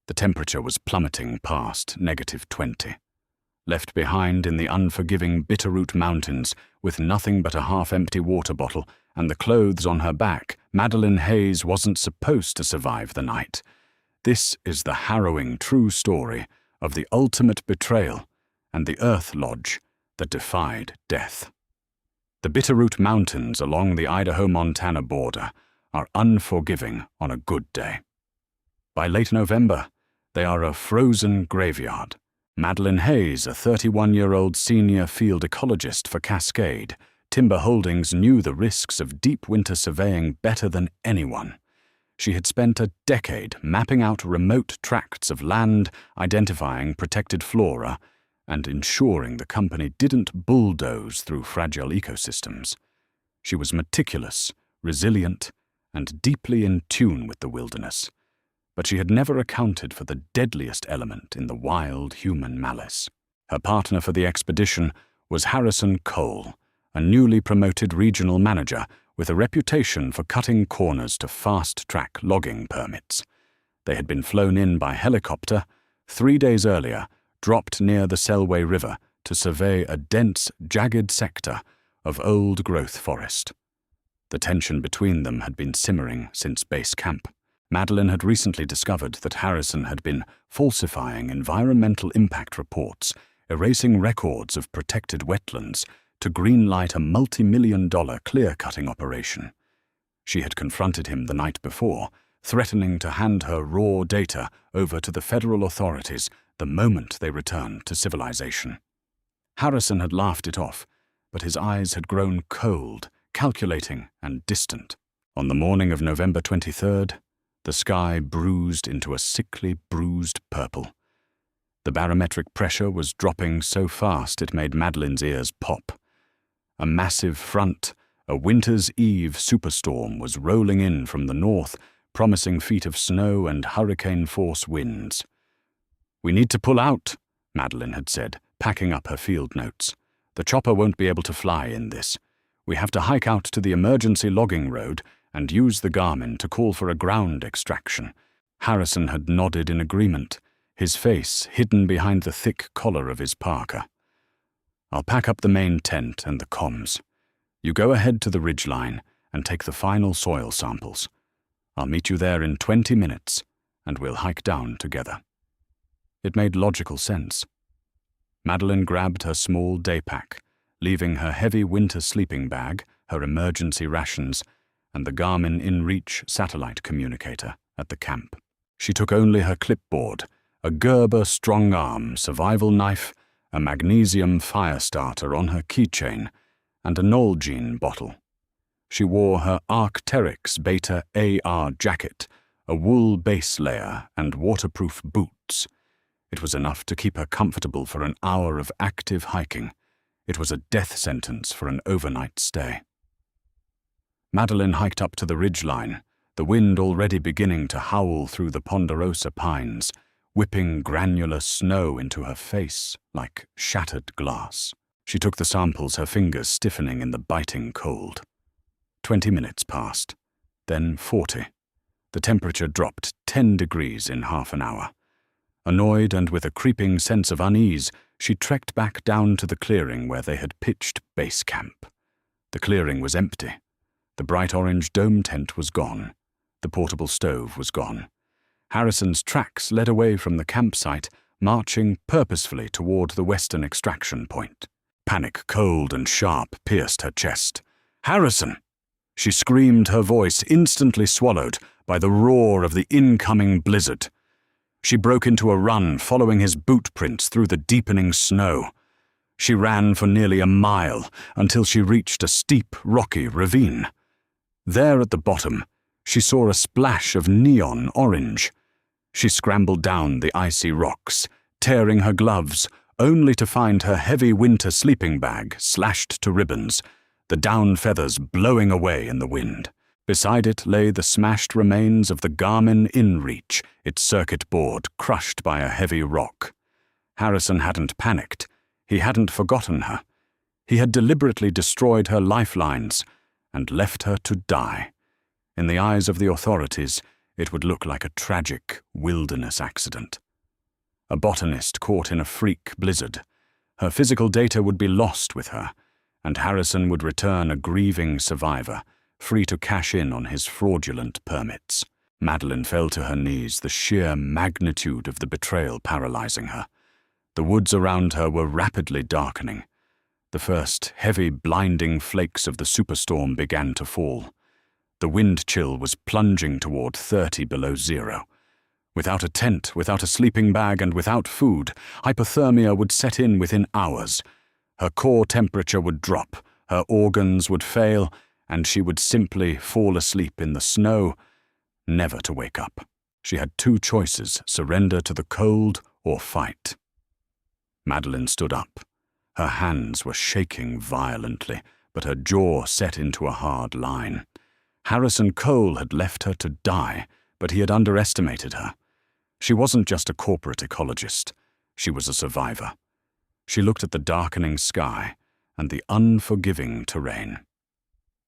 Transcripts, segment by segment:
The temperature was plummeting past -20. Left behind in the unforgiving Bitterroot Mountains with nothing but a half-empty water bottle and the clothes on her back, Madeline Hayes wasn't supposed to survive the night. This is the harrowing true story of the ultimate betrayal and the Earth Lodge that defied death. The Bitterroot Mountains along the Idaho-Montana border are unforgiving on a good day. By late November, they are a frozen graveyard. Madeline Hayes, a 31-year-old senior field ecologist for Cascade, Timber Holdings, knew the risks of deep winter surveying better than anyone. She had spent a decade mapping out remote tracts of land, identifying protected flora, and ensuring the company didn't bulldoze through fragile ecosystems. She was meticulous, resilient, and deeply in tune with the wilderness. But she had never accounted for the deadliest element in the wild human malice. Her partner for the expedition was Harrison Cole, a newly promoted regional manager with a reputation for cutting corners to fast-track logging permits. They had been flown in by helicopter 3 days earlier, dropped near the Selway River to survey a dense, jagged sector of old-growth forest. The tension between them had been simmering since base camp. Madeline had recently discovered that Harrison had been falsifying environmental impact reports, erasing records of protected wetlands, to greenlight a multi-million-dollar clear-cutting operation. She had confronted him the night before, threatening to hand her raw data over to the federal authorities the moment they returned to civilization. Harrison had laughed it off, but his eyes had grown cold, calculating, and distant. On the morning of November 23rd, the sky bruised into a sickly, bruised purple. The barometric pressure was dropping so fast it made Madeline's ears pop. A massive front, a winter's eve superstorm, was rolling in from the north, promising feet of snow and hurricane-force winds. "We need to pull out," Madeline had said, packing up her field notes. "The chopper won't be able to fly in this. We have to hike out to the emergency logging road and use the Garmin to call for a ground extraction." Harrison had nodded in agreement, his face hidden behind the thick collar of his parka. "I'll pack up the main tent and the comms. You go ahead to the ridgeline and take the final soil samples. I'll meet you there in 20 minutes, and we'll hike down together." It made logical sense. Madeline grabbed her small day pack, leaving her heavy winter sleeping bag, her emergency rations, and the Garmin InReach satellite communicator at the camp. She took only her clipboard, a Gerber strong-arm survival knife, a magnesium fire starter on her keychain, and a Nalgene bottle. She wore her Arc'teryx Beta AR jacket, a wool base layer, and waterproof boots. It was enough to keep her comfortable for an hour of active hiking. It was a death sentence for an overnight stay. Madeline hiked up to the ridgeline, the wind already beginning to howl through the ponderosa pines, whipping granular snow into her face like shattered glass. She took the samples, her fingers stiffening in the biting cold. 20 minutes passed, then 40. The temperature dropped 10 degrees in half an hour. Annoyed and with a creeping sense of unease, she trekked back down to the clearing where they had pitched base camp. The clearing was empty. The bright orange dome tent was gone. The portable stove was gone. Harrison's tracks led away from the campsite, marching purposefully toward the western extraction point. Panic, cold and sharp, pierced her chest. "Harrison!" She screamed, her voice instantly swallowed by the roar of the incoming blizzard. She broke into a run, following his boot prints through the deepening snow. She ran for nearly a mile until she reached a steep, rocky ravine. There at the bottom, she saw a splash of neon orange. She scrambled down the icy rocks, tearing her gloves, only to find her heavy winter sleeping bag slashed to ribbons, the down feathers blowing away in the wind. Beside it lay the smashed remains of the Garmin InReach, its circuit board crushed by a heavy rock. Harrison hadn't panicked. He hadn't forgotten her. He had deliberately destroyed her lifelines and left her to die. In the eyes of the authorities, It would look like a tragic wilderness accident. A botanist caught in a freak blizzard. Her physical data would be lost with her, and Harrison would return a grieving survivor, free to cash in on his fraudulent permits. Madeline fell to her knees, the sheer magnitude of the betrayal paralyzing her. The woods around her were rapidly darkening. The first heavy, blinding flakes of the superstorm began to fall. The wind chill was plunging toward 30 below zero. Without a tent, without a sleeping bag, and without food, hypothermia would set in within hours. Her core temperature would drop, her organs would fail, and she would simply fall asleep in the snow, never to wake up. She had two choices: surrender to the cold or fight. Madeline stood up. Her hands were shaking violently, but her jaw set into a hard line. Harrison Cole had left her to die, but he had underestimated her. She wasn't just a corporate ecologist. She was a survivor. She looked at the darkening sky and the unforgiving terrain.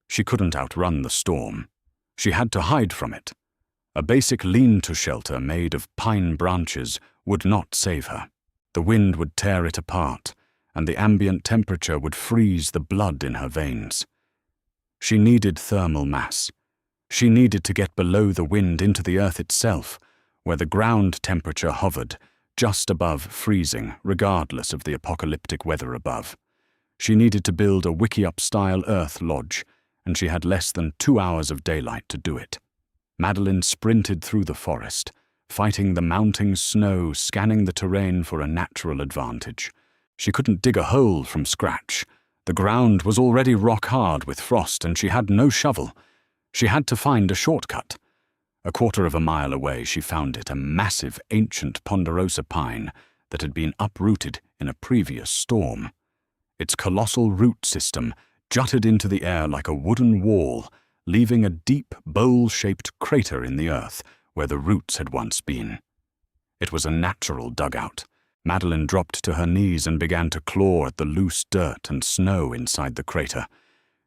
She couldn't outrun the storm. She had to hide from it. A basic lean-to shelter made of pine branches would not save her. The wind would tear it apart, and the ambient temperature would freeze the blood in her veins. She needed thermal mass. She needed to get below the wind into the earth itself, where the ground temperature hovered just above freezing, regardless of the apocalyptic weather above. She needed to build a Wickiup-style earth lodge, and she had less than 2 hours of daylight to do it. Madeline sprinted through the forest, fighting the mounting snow, scanning the terrain for a natural advantage. She couldn't dig a hole from scratch. The ground was already rock-hard with frost, and she had no shovel. She had to find a shortcut. A quarter of a mile away, she found it, a massive, ancient ponderosa pine that had been uprooted in a previous storm. Its colossal root system jutted into the air like a wooden wall, leaving a deep, bowl-shaped crater in the earth where the roots had once been. It was a natural dugout. Madeline dropped to her knees and began to claw at the loose dirt and snow inside the crater.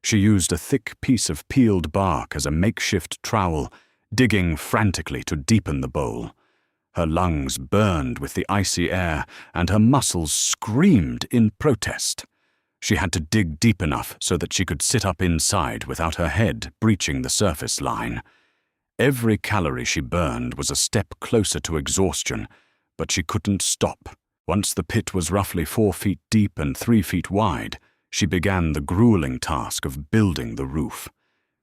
She used a thick piece of peeled bark as a makeshift trowel, digging frantically to deepen the bowl. Her lungs burned with the icy air, and her muscles screamed in protest. She had to dig deep enough so that she could sit up inside without her head breaching the surface line. Every calorie she burned was a step closer to exhaustion, but she couldn't stop. Once the pit was roughly 4 feet deep and 3 feet wide, she began the grueling task of building the roof.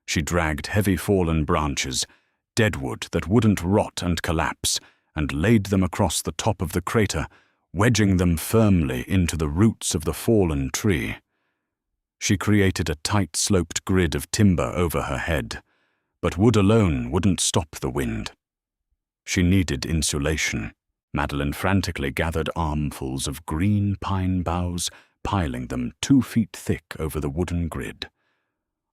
She dragged heavy fallen branches, deadwood that wouldn't rot and collapse, and laid them across the top of the crater, wedging them firmly into the roots of the fallen tree. She created a tight-sloped grid of timber over her head, but wood alone wouldn't stop the wind. She needed insulation. Madeline frantically gathered armfuls of green pine boughs, piling them 2 feet thick over the wooden grid.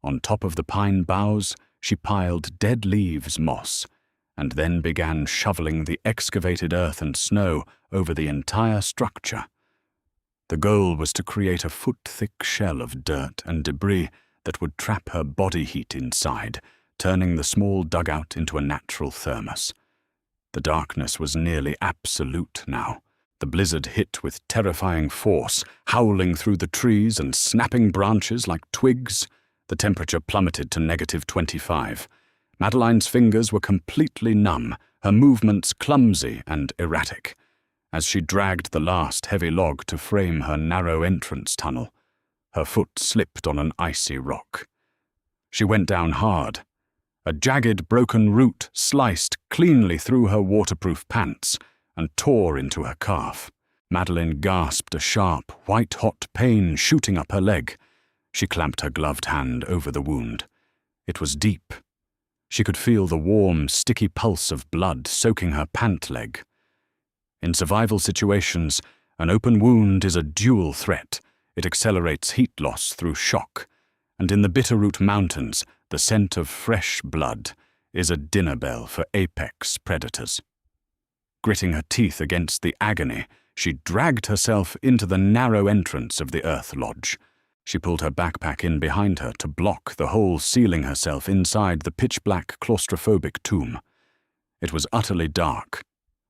On top of the pine boughs, she piled dead leaves, moss, and then began shoveling the excavated earth and snow over the entire structure. The goal was to create a foot-thick shell of dirt and debris that would trap her body heat inside, turning the small dugout into a natural thermos. The darkness was nearly absolute now. The blizzard hit with terrifying force, howling through the trees and snapping branches like twigs. The temperature plummeted to -25. Madeline's fingers were completely numb, her movements clumsy and erratic. As she dragged the last heavy log to frame her narrow entrance tunnel, her foot slipped on an icy rock. She went down hard. A jagged, broken root sliced cleanly through her waterproof pants and tore into her calf. Madeline gasped a sharp, white-hot pain shooting up her leg. She clamped her gloved hand over the wound. It was deep. She could feel the warm, sticky pulse of blood soaking her pant leg. In survival situations, an open wound is a dual threat. It accelerates heat loss through shock, and in the Bitterroot Mountains, the scent of fresh blood is a dinner bell for apex predators. Gritting her teeth against the agony, she dragged herself into the narrow entrance of the earth lodge. She pulled her backpack in behind her to block the hole, sealing herself inside the pitch-black claustrophobic tomb. It was utterly dark.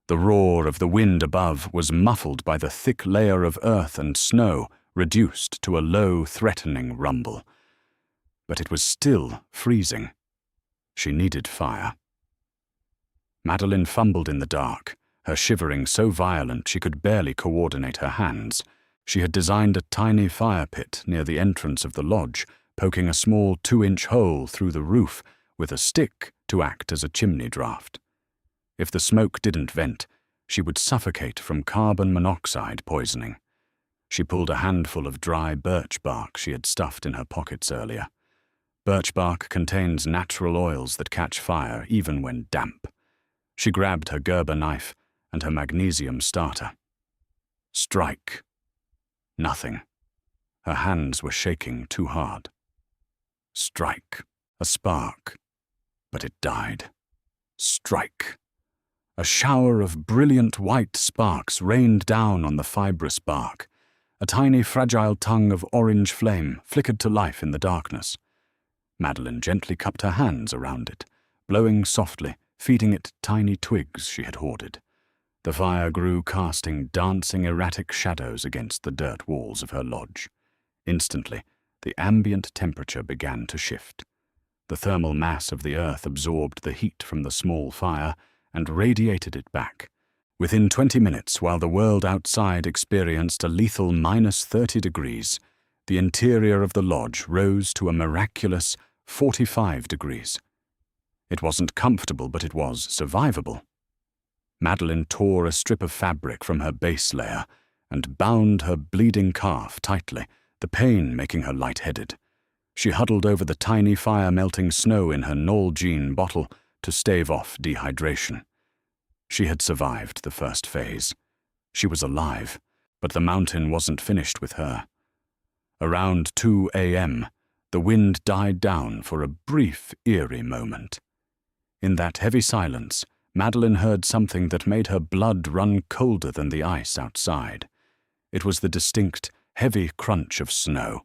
The roar of the wind above was muffled by the thick layer of earth and snow, reduced to a low, threatening rumble. But it was still freezing. She needed fire. Madeline fumbled in the dark, her shivering so violent she could barely coordinate her hands. She had designed a tiny fire pit near the entrance of the lodge, poking a small 2-inch hole through the roof with a stick to act as a chimney draft. If the smoke didn't vent, she would suffocate from carbon monoxide poisoning. She pulled a handful of dry birch bark she had stuffed in her pockets earlier. Birch bark contains natural oils that catch fire even when damp. She grabbed her Gerber knife and her magnesium starter. Strike. Nothing. Her hands were shaking too hard. Strike. A spark. But it died. Strike. A shower of brilliant white sparks rained down on the fibrous bark. A tiny fragile tongue of orange flame flickered to life in the darkness. Madeline gently cupped her hands around it, blowing softly, feeding it tiny twigs she had hoarded. The fire grew, casting dancing erratic shadows against the dirt walls of her lodge. Instantly, the ambient temperature began to shift. The thermal mass of the earth absorbed the heat from the small fire and radiated it back. Within 20 minutes, while the world outside experienced a lethal -30 degrees, the interior of the lodge rose to a miraculous 45 degrees. It wasn't comfortable, but it was survivable. Madeline tore a strip of fabric from her base layer and bound her bleeding calf tightly, the pain making her lightheaded. She huddled over the tiny fire-melting snow in her Nalgene bottle to stave off dehydration. She had survived the first phase. She was alive, but the mountain wasn't finished with her. Around 2 a.m., the wind died down for a brief, eerie moment. In that heavy silence, Madeline heard something that made her blood run colder than the ice outside. It was the distinct, heavy crunch of snow.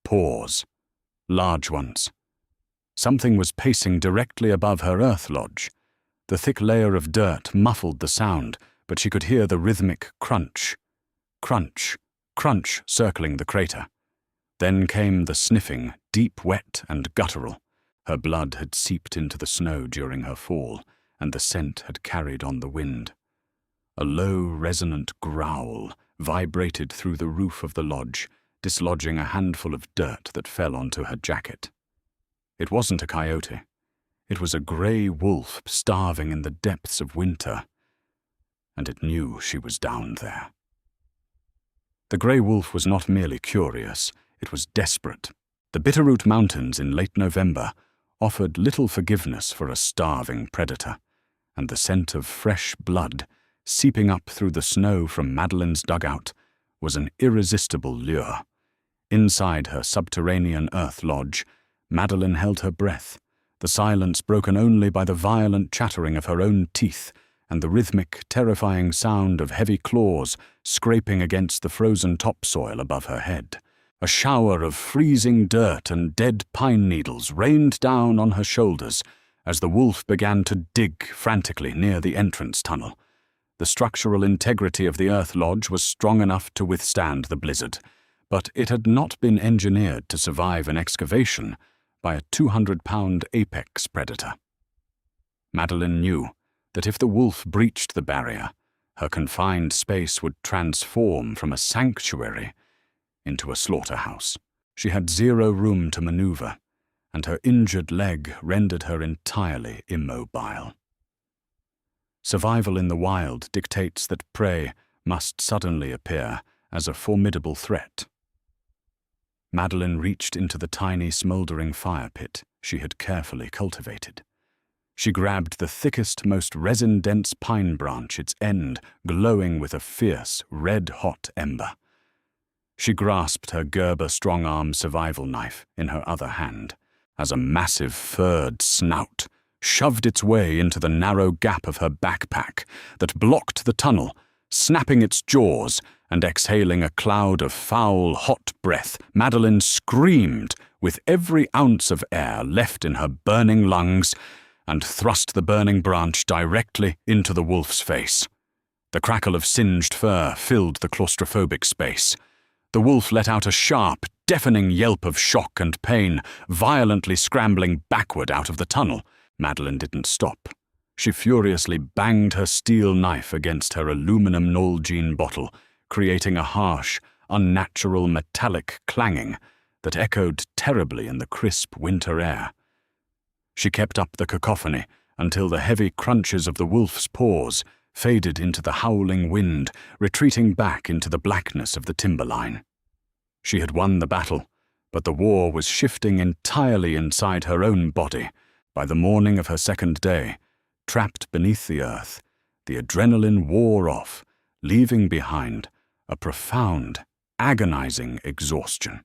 Paws. Large ones. Something was pacing directly above her earth lodge. The thick layer of dirt muffled the sound, but she could hear the rhythmic crunch. Crunch, crunch circling the crater. Then came the sniffing, deep wet and guttural. Her blood had seeped into the snow during her fall, and the scent had carried on the wind. A low, resonant growl vibrated through the roof of the lodge, dislodging a handful of dirt that fell onto her jacket. It wasn't a coyote. It was a grey wolf starving in the depths of winter, and it knew she was down there. The grey wolf was not merely curious, it was desperate. The Bitterroot Mountains in late November offered little forgiveness for a starving predator, and the scent of fresh blood seeping up through the snow from Madeline's dugout was an irresistible lure. Inside her subterranean earth lodge, Madeline held her breath, the silence broken only by the violent chattering of her own teeth and the rhythmic, terrifying sound of heavy claws scraping against the frozen topsoil above her head. A shower of freezing dirt and dead pine needles rained down on her shoulders as the wolf began to dig frantically near the entrance tunnel. The structural integrity of the earth lodge was strong enough to withstand the blizzard, but it had not been engineered to survive an excavation by a 200-pound apex predator. Madeline knew that if the wolf breached the barrier, her confined space would transform from a sanctuary into a slaughterhouse. She had zero room to maneuver, and her injured leg rendered her entirely immobile. Survival in the wild dictates that prey must suddenly appear as a formidable threat. Madeline reached into the tiny smouldering fire pit she had carefully cultivated. She grabbed the thickest, most resin-dense pine branch, its end glowing with a fierce, red-hot ember. She grasped her Gerber strong-arm survival knife in her other hand as a massive furred snout shoved its way into the narrow gap of her backpack that blocked the tunnel, snapping its jaws and exhaling a cloud of foul, hot breath. Madeline screamed with every ounce of air left in her burning lungs and thrust the burning branch directly into the wolf's face. The crackle of singed fur filled the claustrophobic space. The wolf let out a sharp, deafening yelp of shock and pain, violently scrambling backward out of the tunnel. Madeline didn't stop. She furiously banged her steel knife against her aluminum Nalgene bottle, creating a harsh, unnatural metallic clanging that echoed terribly in the crisp winter air. She kept up the cacophony until the heavy crunches of the wolf's paws faded into the howling wind, retreating back into the blackness of the timberline. She had won the battle, but the war was shifting entirely inside her own body. By the morning of her second day, trapped beneath the earth, the adrenaline wore off, leaving behind a profound, agonizing exhaustion.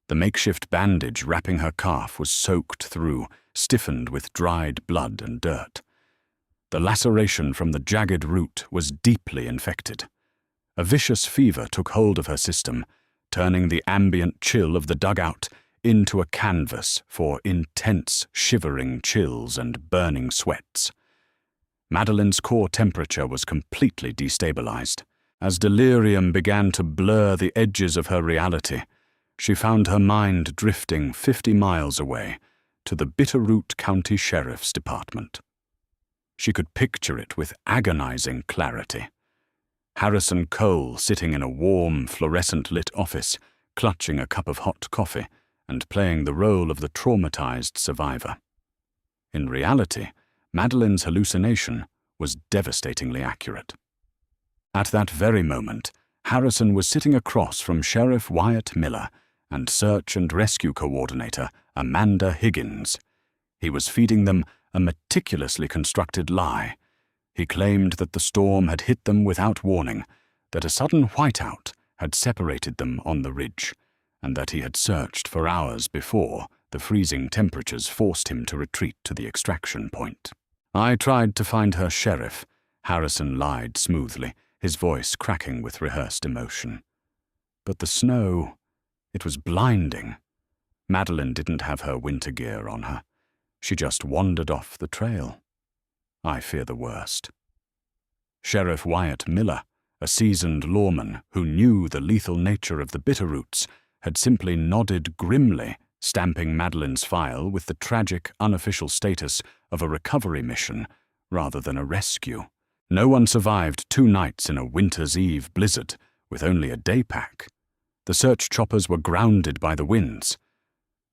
The makeshift bandage wrapping her calf was soaked through, stiffened with dried blood and dirt. The laceration from the jagged root was deeply infected. A vicious fever took hold of her system, turning the ambient chill of the dugout into a canvas for intense, shivering chills and burning sweats. Madeline's core temperature was completely destabilized. As delirium began to blur the edges of her reality, she found her mind drifting 50 miles away to the Bitterroot County Sheriff's Department. She could picture it with agonizing clarity. Harrison Cole sitting in a warm, fluorescent-lit office, clutching a cup of hot coffee and playing the role of the traumatized survivor. In reality, Madeline's hallucination was devastatingly accurate. At that very moment, Harrison was sitting across from Sheriff Wyatt Miller and Search and Rescue Coordinator Amanda Higgins. He was feeding them a meticulously constructed lie. He claimed that the storm had hit them without warning, that a sudden whiteout had separated them on the ridge, and that he had searched for hours before the freezing temperatures forced him to retreat to the extraction point. "I tried to find her, Sheriff," Harrison lied smoothly, his voice cracking with rehearsed emotion. "But the snow, it was blinding. Madeline didn't have her winter gear on her. She just wandered off the trail. I fear the worst." Sheriff Wyatt Miller, a seasoned lawman who knew the lethal nature of the Bitterroots, had simply nodded grimly, stamping Madeline's file with the tragic, unofficial status of a recovery mission rather than a rescue. No one survived 2 nights in a winter's eve blizzard with only a day pack. The search choppers were grounded by the winds.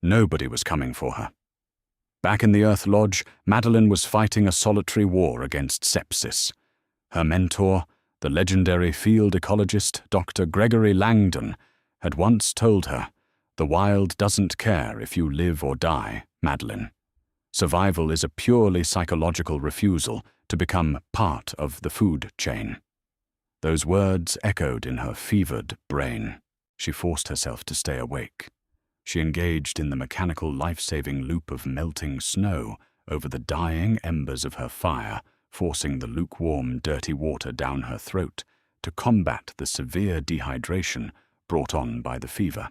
Nobody was coming for her. Back in the Earth Lodge, Madeline was fighting a solitary war against sepsis. Her mentor, the legendary field ecologist Dr. Gregory Langdon, had once told her, "The wild doesn't care if you live or die, Madeline. Survival is a purely psychological refusal to become part of the food chain." Those words echoed in her fevered brain. She forced herself to stay awake. She engaged in the mechanical life-saving loop of melting snow over the dying embers of her fire, forcing the lukewarm, dirty water down her throat to combat the severe dehydration brought on by the fever.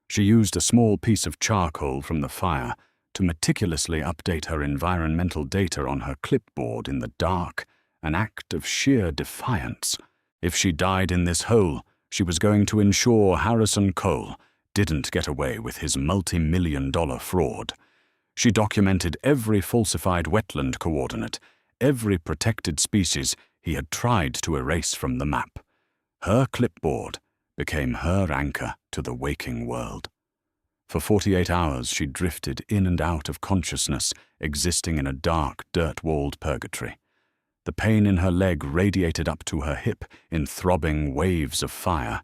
She used a small piece of charcoal from the fire to meticulously update her environmental data on her clipboard in the dark, an act of sheer defiance. If she died in this hole, she was going to ensure Harrison Cole didn't get away with his multi-million-dollar fraud. She documented every falsified wetland coordinate, every protected species he had tried to erase from the map. Her clipboard became her anchor to the waking world. For 48 hours she drifted in and out of consciousness, existing in a dark, dirt-walled purgatory. The pain in her leg radiated up to her hip in throbbing waves of fire.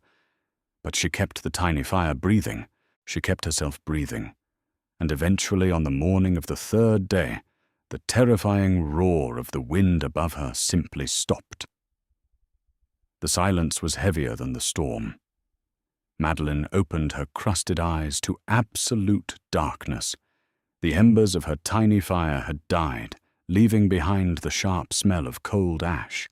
But she kept the tiny fire breathing. She kept herself breathing. And eventually, on the morning of the 3rd day, the terrifying roar of the wind above her simply stopped. The silence was heavier than the storm. Madeline opened her crusted eyes to absolute darkness. The embers of her tiny fire had died, leaving behind the sharp smell of cold ash.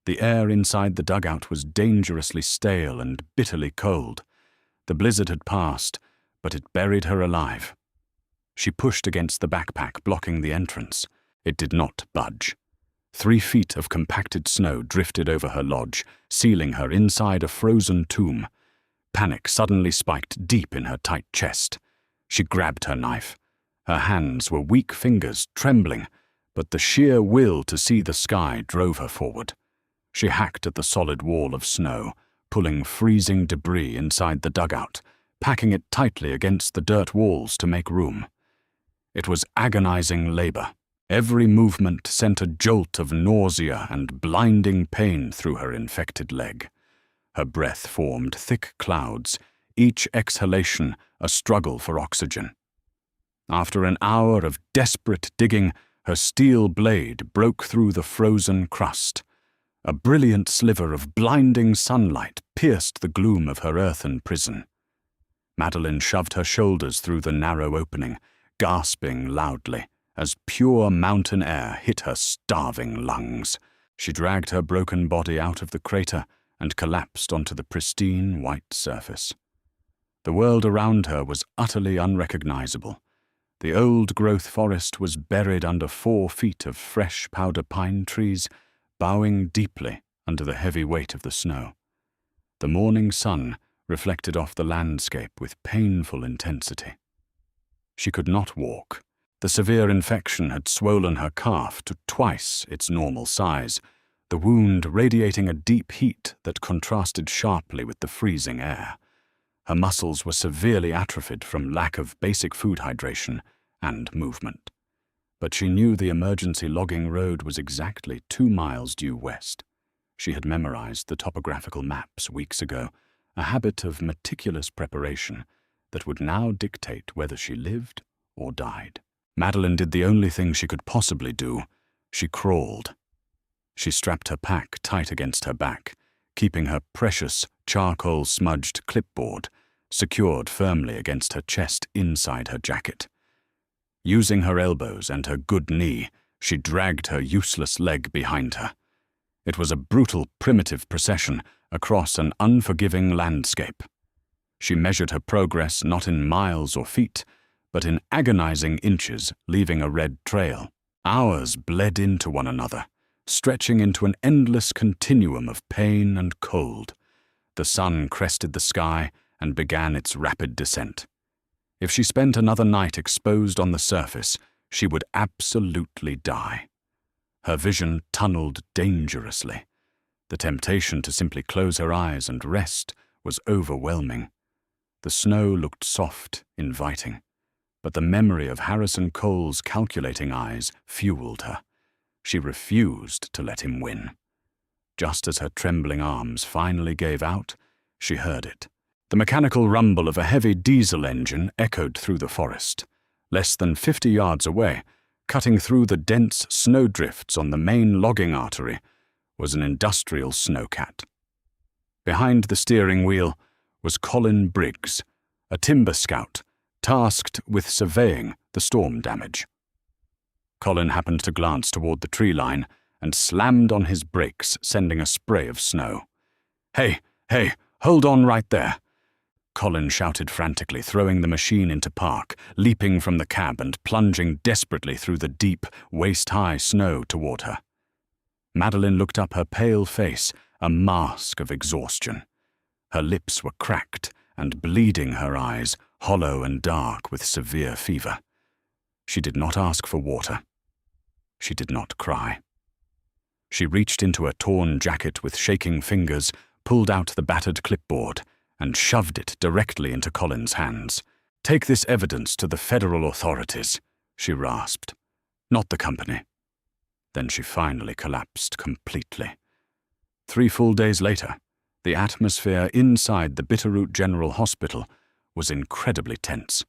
The air inside the dugout was dangerously stale and bitterly cold. The blizzard had passed, but it buried her alive. She pushed against the backpack, blocking the entrance. It did not budge. 3 feet of compacted snow drifted over her lodge, sealing her inside a frozen tomb. Panic suddenly spiked deep in her tight chest. She grabbed her knife. Her hands were weak fingers, trembling, but the sheer will to see the sky drove her forward. She hacked at the solid wall of snow, pulling freezing debris inside the dugout, packing it tightly against the dirt walls to make room. It was agonizing labor. Every movement sent a jolt of nausea and blinding pain through her infected leg. Her breath formed thick clouds, each exhalation a struggle for oxygen. After an hour of desperate digging, her steel blade broke through the frozen crust. A brilliant sliver of blinding sunlight pierced the gloom of her earthen prison. Madeline shoved her shoulders through the narrow opening, gasping loudly as pure mountain air hit her starving lungs. She dragged her broken body out of the crater and collapsed onto the pristine white surface. The world around her was utterly unrecognizable. The old-growth forest was buried under 4 feet of fresh powder pine trees, bowing deeply under the heavy weight of the snow. The morning sun reflected off the landscape with painful intensity. She could not walk. The severe infection had swollen her calf to twice its normal size, the wound radiating a deep heat that contrasted sharply with the freezing air. Her muscles were severely atrophied from lack of basic food hydration and movement. But she knew the emergency logging road was exactly 2 miles due west. She had memorized the topographical maps weeks ago, a habit of meticulous preparation that would now dictate whether she lived or died. Madeline did the only thing she could possibly do. She crawled. She strapped her pack tight against her back, keeping her precious charcoal-smudged clipboard secured firmly against her chest inside her jacket. Using her elbows and her good knee, she dragged her useless leg behind her. It was a brutal, primitive procession across an unforgiving landscape. She measured her progress not in miles or feet, but in agonizing inches, leaving a red trail. Hours bled into one another, stretching into an endless continuum of pain and cold. The sun crested the sky and began its rapid descent. If she spent another night exposed on the surface, she would absolutely die. Her vision tunneled dangerously. The temptation to simply close her eyes and rest was overwhelming. The snow looked soft, inviting, but the memory of Harrison Cole's calculating eyes fueled her. She refused to let him win. Just as her trembling arms finally gave out, she heard it. The mechanical rumble of a heavy diesel engine echoed through the forest. Less than 50 yards away, cutting through the dense snowdrifts on the main logging artery, was an industrial snowcat. Behind the steering wheel was Colin Briggs, a timber scout, tasked with surveying the storm damage. Colin happened to glance toward the tree line and slammed on his brakes, sending a spray of snow. Hey, hold on right there!" Colin shouted frantically, throwing the machine into park, leaping from the cab and plunging desperately through the deep, waist-high snow toward her. Madeline looked up, her pale face a mask of exhaustion. Her lips were cracked and bleeding, her eyes hollow and dark with severe fever. She did not ask for water. She did not cry. She reached into a torn jacket with shaking fingers, pulled out the battered clipboard, and shoved it directly into Colin's hands. "Take this evidence to the federal authorities," she rasped. "Not the company." Then she finally collapsed completely. 3 full days later, the atmosphere inside the Bitterroot General Hospital was incredibly tense.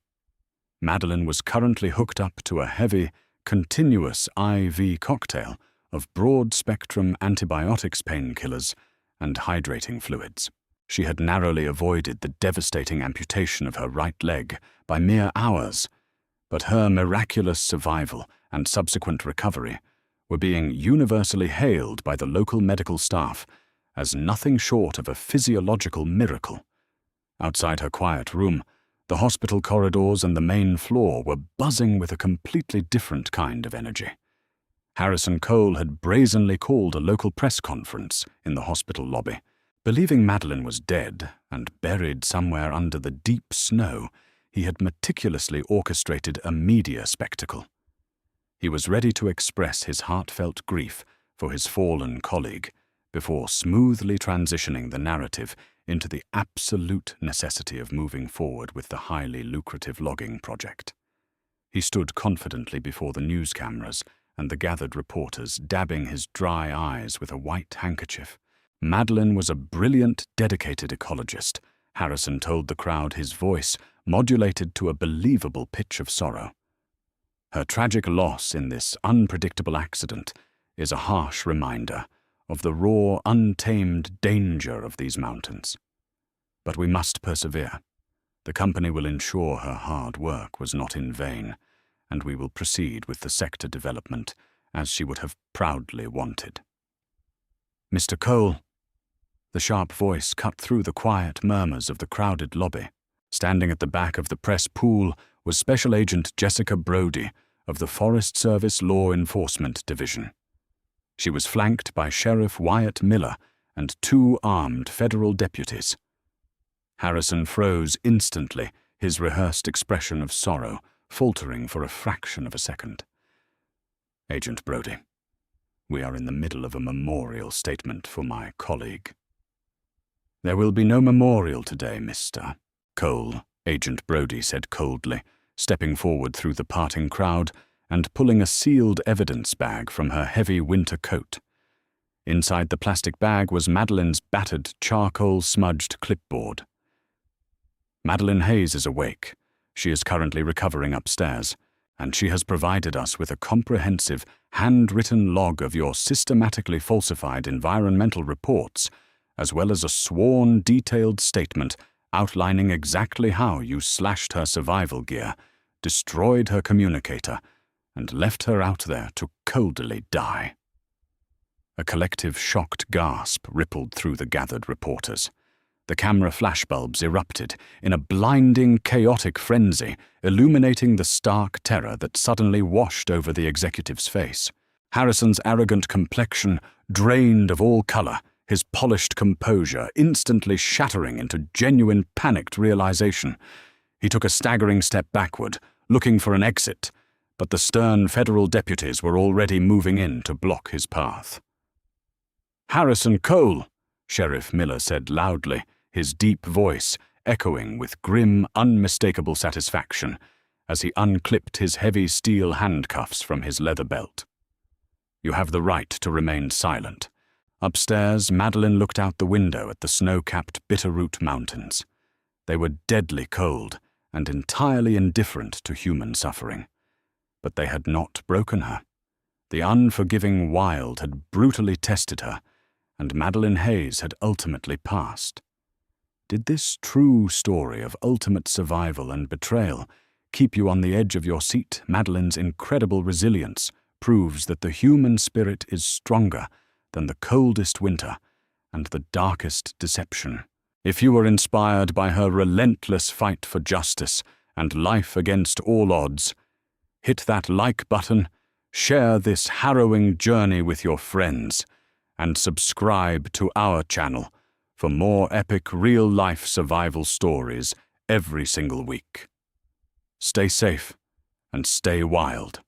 Madeline was currently hooked up to a heavy, continuous IV cocktail of broad-spectrum antibiotics, painkillers, and hydrating fluids. She had narrowly avoided the devastating amputation of her right leg by mere hours, but her miraculous survival and subsequent recovery were being universally hailed by the local medical staff as nothing short of a physiological miracle. Outside her quiet room, The hospital corridors and the main floor were buzzing with a completely different kind of energy. Harrison Cole had brazenly called a local press conference in the hospital lobby. Believing Madeline was dead and buried somewhere under the deep snow, he had meticulously orchestrated a media spectacle. He was ready to express his heartfelt grief for his fallen colleague before smoothly transitioning the narrative into the absolute necessity of moving forward with the highly lucrative logging project. He stood confidently before the news cameras and the gathered reporters, dabbing his dry eyes with a white handkerchief. Madeline was a brilliant, dedicated ecologist, Harrison told the crowd, his voice modulated to a believable pitch of sorrow. Her tragic loss in this unpredictable accident is a harsh reminder of the raw, untamed danger of these mountains. But we must persevere. The company will ensure her hard work was not in vain, and we will proceed with the sector development as she would have proudly wanted. Mr. Cole. The sharp voice cut through the quiet murmurs of the crowded lobby. Standing at the back of the press pool was Special Agent Jessica Brody of the Forest Service Law Enforcement Division. She was flanked by Sheriff Wyatt Miller and 2 armed federal deputies. Harrison froze instantly, his rehearsed expression of sorrow faltering for a fraction of a second. Agent Brody, we are in the middle of a memorial statement for my colleague. There will be no memorial today, Mr. Cole, Agent Brody said coldly, stepping forward through the parting crowd and pulling a sealed evidence bag from her heavy winter coat. Inside the plastic bag was Madeline's battered, charcoal-smudged clipboard. Madeline Hayes is awake. She is currently recovering upstairs, and she has provided us with a comprehensive, handwritten log of your systematically falsified environmental reports, as well as a sworn, detailed statement outlining exactly how you slashed her survival gear, destroyed her communicator, and left her out there to coldly die. A collective shocked gasp rippled through the gathered reporters. The camera flashbulbs erupted in a blinding, chaotic frenzy, illuminating the stark terror that suddenly washed over the executive's face. Harrison's arrogant complexion drained of all color, his polished composure instantly shattering into genuine panicked realization. He took a staggering step backward, looking for an exit, but the stern federal deputies were already moving in to block his path. "Harrison Cole," Sheriff Miller said loudly, his deep voice echoing with grim, unmistakable satisfaction as he unclipped his heavy steel handcuffs from his leather belt. "You have the right to remain silent." Upstairs, Madeline looked out the window at the snow-capped Bitterroot Mountains. They were deadly cold and entirely indifferent to human suffering. But they had not broken her. The unforgiving wild had brutally tested her, and Madeline Hayes had ultimately passed. Did this true story of ultimate survival and betrayal keep you on the edge of your seat? Madeline's incredible resilience proves that the human spirit is stronger than the coldest winter and the darkest deception. If you were inspired by her relentless fight for justice and life against all odds, hit that like button, share this harrowing journey with your friends, and subscribe to our channel for more epic real-life survival stories every single week. Stay safe and stay wild.